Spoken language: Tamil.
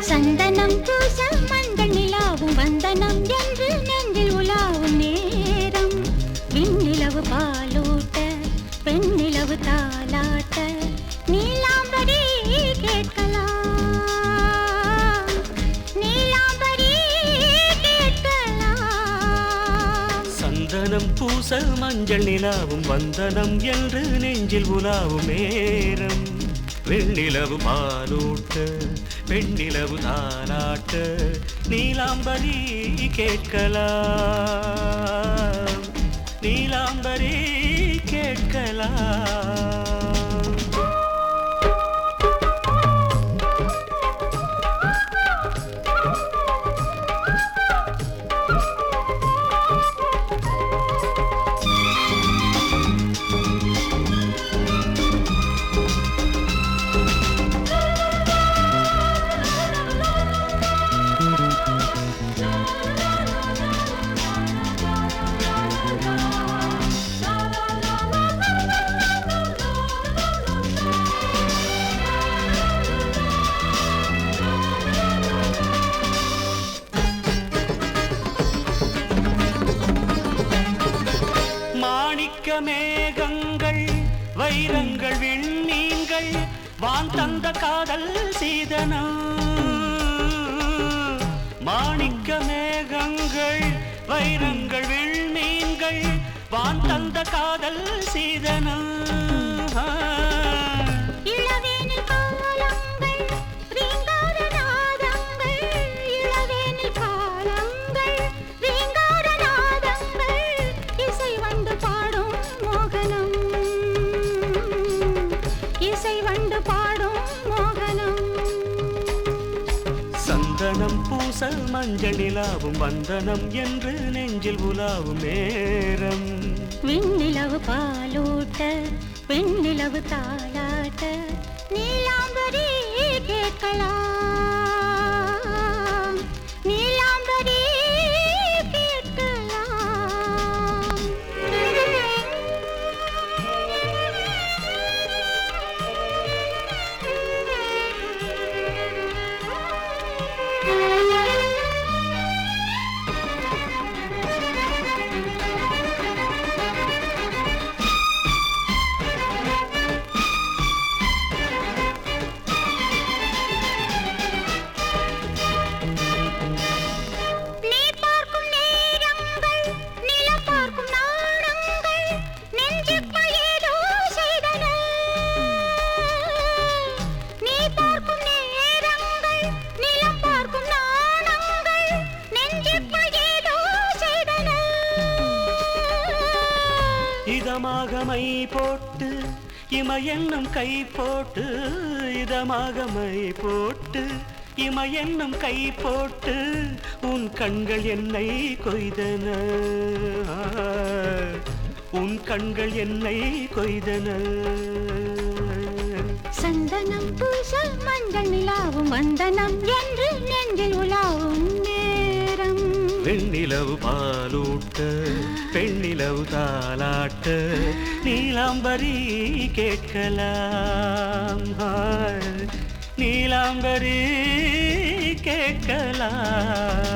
சந்தனம் பூச மஞ்சள் நிலாவும் வந்தனம் என்று நெஞ்சில் உலாவும் நேரம் விண்ணிலவு பாலூட்ட பெண்ணிலவு தாலாட்ட நீலாம்பரி கேட்கலாம் நீலாம்பரி கேட்கலாம் சந்தனம் பூச மஞ்சள் நிலாவும் வந்தனம் என்று நெஞ்சில் உலாவும் நேரம் வெண்ணிலவு பாலூட்ட பெண்ணிலவு தாலாட்ட நீலாம்பரி கேட்கலாம் நீலாம்பரி கேட்கலாம் மேகங்கள் வைரங்கள் விண்மீன்கள் வான் தந்த காதல் சீதனம் மாணிக்க மேகங்கள் வைரங்கள் விண்மீன்கள் வான் தந்த காதல் சீதனம் சந்தனம் பூச மஞ்சள் நிலாவும் வந்தனம் என்று நெஞ்சில் உலாவும் நேரம் விண்ணிலவு பாலூட்ட பெண்ணிலவு தாலாட்ட நீலாம்பரி கேட்கலாம் நீலாம்பரி கேட்கலாம் இதமாக மை போட்டு இம என்னும் கை போட்டு இதமாக மை போட்டு இம என்னும் கை போட்டு உன் கண்கள் என்னை கொய்தன உன் கண்கள் என்னை கொய்தன சந்தனம் பூச மஞ்சள் நிலாவும் வந்தனம் என்று நெஞ்சில் உலாவும் நேரம் வெண்ணிலவு பாலூட்ட பெண்ணிலவு தாலாட்ட நீலாம்பரி கேட்கலாம் நீலாம்பரி கேட்கலாம்